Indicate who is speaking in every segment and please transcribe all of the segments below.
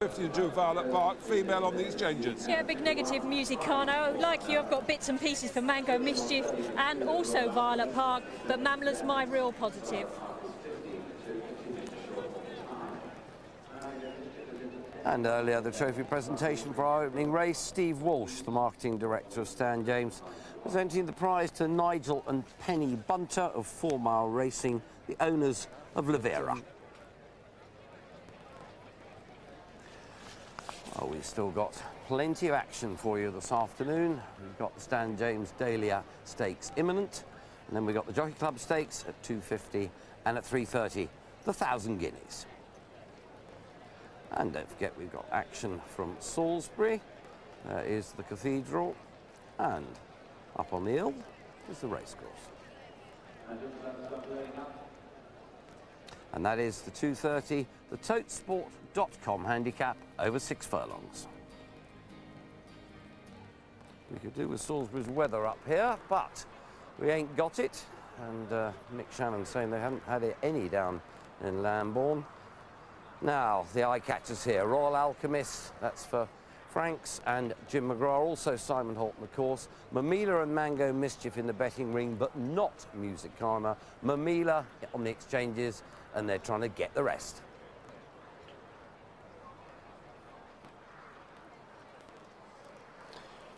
Speaker 1: 52 Violet Park, female on the exchanges.
Speaker 2: Yeah, big negative, Musicano. Like you, I've got bits and pieces for Mango Mischief and also Violet Park, but Mamela's my real positive.
Speaker 3: And earlier, the trophy presentation for our opening race, Steve Walsh, the marketing director of Stan James, presenting the prize to Nigel and Penny Bunter of 4 Mile Racing, the owners of Lavera. Oh, we've still got plenty of action for you this afternoon. We've got the Stan James Dahlia Stakes imminent, and then we've got the Jockey Club Stakes at 2:50 and at 3:30, the 1,000 guineas. And don't forget, we've got action from Salisbury. There is the Cathedral, and up on the hill is the racecourse. And that is the 2:30, the Totesport.com handicap over 6 furlongs. We could do with Salisbury's weather up here, but we ain't got it. And Mick Shannon saying they haven't had any down in Lambourne. Now, the eye catchers here, Royal Alchemist, that's for Franks and Jim McGraw, also Simon Horton, of course. Mamela and Mango Mischief in the betting ring, but not Music Karma. Mamela on the exchanges, and they're trying to get the rest.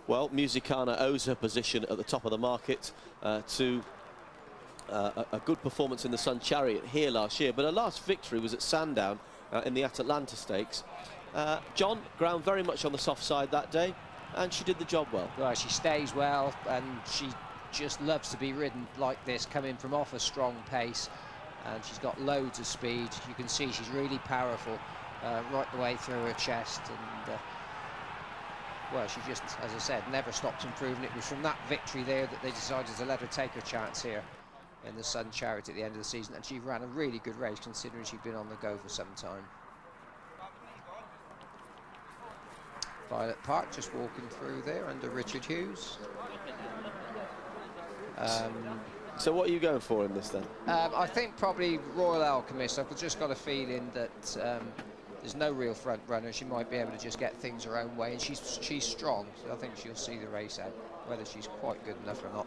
Speaker 4: Well, Musicana owes her position at the top of the market to a good performance in the Sun Chariot here last year, but her last victory was at Sandown in the Atalanta Stakes. John, ground very much on the soft side that day, and she did the job well.
Speaker 5: Well, she stays well, and she just loves to be ridden like this, coming from off a strong pace, and she's got loads of speed. You can see she's really powerful right the way through her chest, and well, she just, as I said, never stopped improving. It was from that victory there that they decided to let her take her chance here in the Sun Chariot at the end of the season, and she ran a really good race considering she'd been on the go for some time. Violet Park just walking through there under Richard Hughes.
Speaker 4: So what are you going for in this then?
Speaker 5: I think probably Royal Alchemist. I've just got a feeling that there's no real front runner. She might be able to just get things her own way, and she's strong, so I think she'll see the race out. Whether she's quite good enough or not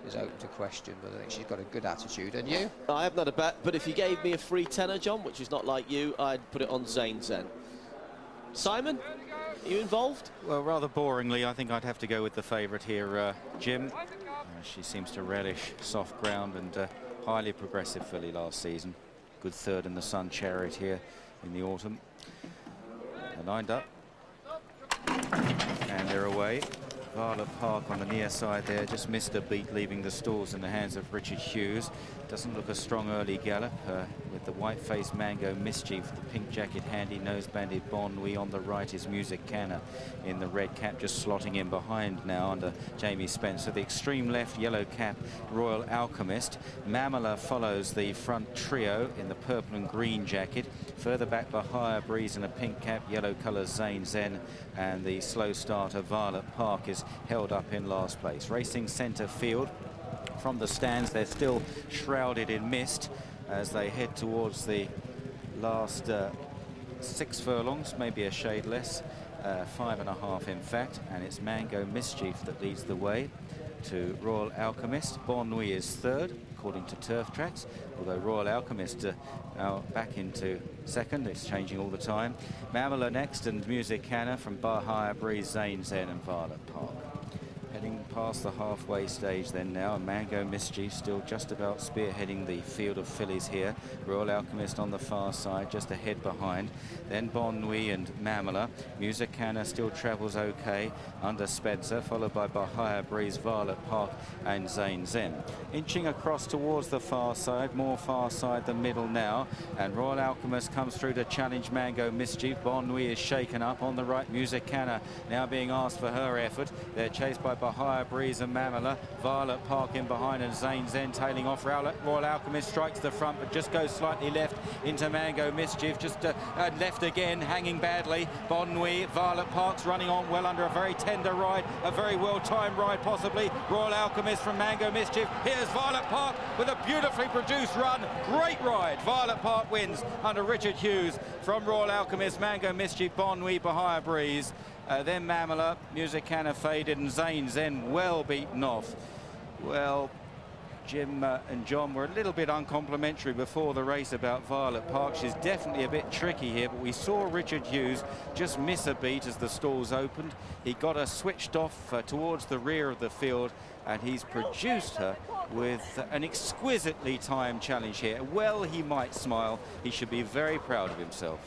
Speaker 5: is open to question, but I think she's got a good attitude. And you?
Speaker 4: I have not a bet, but if you gave me a free tenner, John, which is not like you, I'd put it on Zayn Zen. Simon, are you involved?
Speaker 6: Well, rather boringly, I think I'd have to go with the favourite here, Jim. She seems to relish soft ground, and highly progressive filly last season. Good third in the Sun Chariot here in the autumn. They're lined up, and they're away. Violet Park on the near side there, just missed a beat, leaving the stalls in the hands of Richard Hughes. Doesn't look a strong early gallop with the white-faced Mango Mischief, the pink jacket handy, nose-banded Bon Nuit. On the right is Music Canna in the red cap, just slotting in behind now under Jamie Spencer. The extreme left yellow cap, Royal Alchemist. Mamela follows the front trio in the purple and green jacket. Further back by Higher Breeze in a pink cap, yellow colours Zayn Zen, and the slow starter Violet Park is held up in last place. Racing centre field. From the stands, they're still shrouded in mist as they head towards the last 6 furlongs, maybe a shade less, 5.5 in fact, and it's Mango Mischief that leads the way to Royal Alchemist. Bon Nuit is third, according to Turf Tracks, although Royal Alchemist now back into second. It's changing all the time. Mamela next, and Music Canna from Higher Breeze, Zayn Zen and Violet Park. Heading past the halfway stage then now, and Mango Mischief still just about spearheading the field of fillies here. Royal Alchemist on the far side, just ahead behind. Then Bon Nuit and Mamela. Music Canna still travels okay under Spencer, followed by Higher Breeze, Violet Park and Zayn Zen. Inching across towards the far side, more far side than middle now, and Royal Alchemist comes through to challenge Mango Mischief. Bon Nuit is shaken up on the right. Music Canna now being asked for her effort. They're chased by Bahia Breeze and Mamela. Violet Park in behind and Zayn Zen tailing off. Royal Alchemist strikes the front but just goes slightly left into Mango Mischief. Just left again, hanging badly. Bon Nuit, Violet Park's running on well under a very tender ride, a very well-timed ride possibly. Royal Alchemist from Mango Mischief. Here's Violet Park with a beautifully produced run. Great ride. Violet Park wins under Richard Hughes from Royal Alchemist, Mango Mischief, Bon Nuit, Bahia Breeze. Then Mamela, Musicana faded, and Zayn Zen well beaten off. Well, Jim and John were a little bit uncomplimentary before the race about Violet Park. She's definitely a bit tricky here, but we saw Richard Hughes just miss a beat as the stalls opened. He got her switched off towards the rear of the field, and he's produced her with an exquisitely timed challenge here. Well, he might smile. He should be very proud of himself.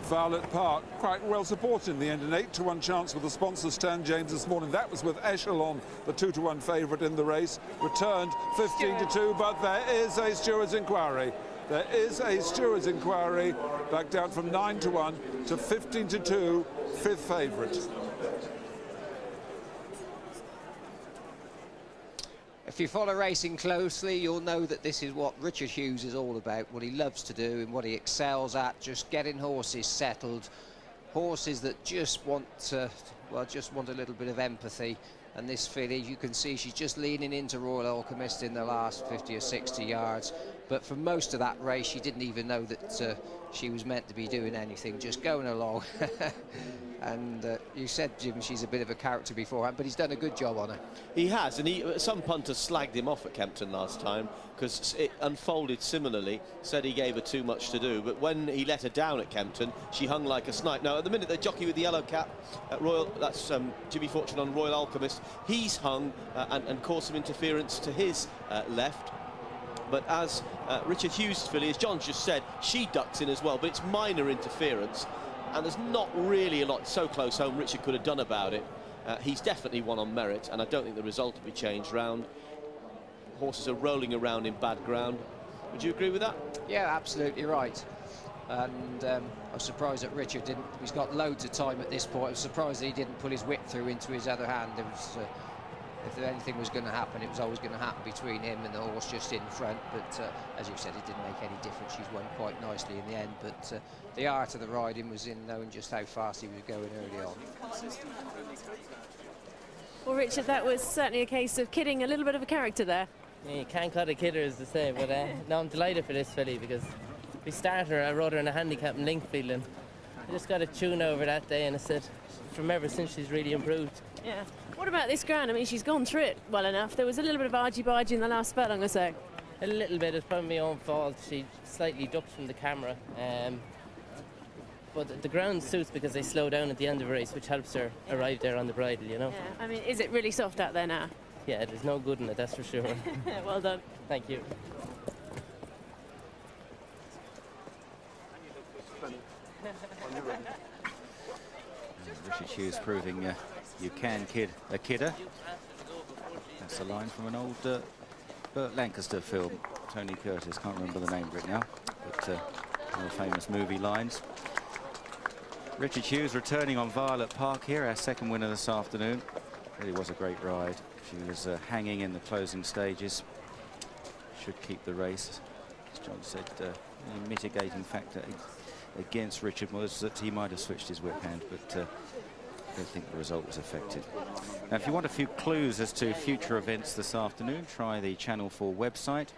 Speaker 1: Violet Park quite well supported in the end, an 8-to-1 chance with the sponsor Stan James this morning. That was with Echelon, the 2-to-1 favourite in the race. Returned 15-2, but there is a steward's inquiry. There is a steward's inquiry, back down from 9-to-1 to 15-2, fifth favourite.
Speaker 5: If you follow racing closely, you'll know that this is what Richard Hughes is all about, what he loves to do and what he excels at, just getting horses settled, horses that just want to, well, just want a little bit of empathy. And this filly, you can see she's just leaning into Royal Alchemist in the last 50 or 60 yards. But for most of that race, she didn't even know that she was meant to be doing anything, just going along. And you said, Jim, she's a bit of a character beforehand, but he's done a good job on her. He
Speaker 4: has, and some punters slagged him off at Kempton last time because it unfolded similarly, said he gave her too much to do, but when he let her down at Kempton, she hung like a snipe. Now, at the minute, the jockey with the yellow cap at Royal, that's Jimmy Fortune on Royal Alchemist, he's hung and caused some interference to his left. But as Richard Hughes' filly, as John just said, she ducks in as well, but it's minor interference. And there's not really a lot so close home Richard could have done about it. He's definitely won on merit, and I don't think the result will be changed round. Horses are rolling around in bad ground. Would you agree with that?
Speaker 5: Yeah, absolutely right. And I was surprised that Richard didn't. He's got loads of time at this point. I was surprised that he didn't pull his whip through into his other hand. There was, if anything was going to happen, it was always going to happen between him and the horse just in front. But as you said, it didn't make any difference. She's won quite nicely in the end. But the art of the riding was in knowing just how fast he was going early on.
Speaker 7: Well, Richard, that was certainly a case of kidding a little bit of a character there.
Speaker 8: Yeah, you can't cut a kidder, as they say, but no, I'm delighted for this filly because we started her, I rode her in a handicap in Linkfield, and I just got a tune over that day, and I said, from ever since she's really improved.
Speaker 7: Yeah. What about this ground? I mean, she's gone through it well enough. There was a little bit of argy-bargy in the last spell, I'm going to say.
Speaker 8: A little bit, it's probably my own fault. She slightly ducked from the camera. But the ground suits because they slow down at the end of a race, which helps her arrive there on the bridle, you know?
Speaker 7: Yeah. I mean, is it really soft out there now?
Speaker 8: Yeah, there's no good in it, that's for sure.
Speaker 7: Well done.
Speaker 8: Thank you.
Speaker 6: Richard Hughes proving you can kid a kidder. That's a line from an old Burt Lancaster film. Tony Curtis, can't remember the name of it now, but one of the famous movie lines. Richard Hughes returning on Violet Park here, our second winner this afternoon. Really was a great ride. She was hanging in the closing stages. Should keep the race. As John said, the mitigating factor against Richard was that he might have switched his whip hand, but I don't think the result was affected. Now, if you want a few clues as to future events this afternoon, try the Channel 4 website.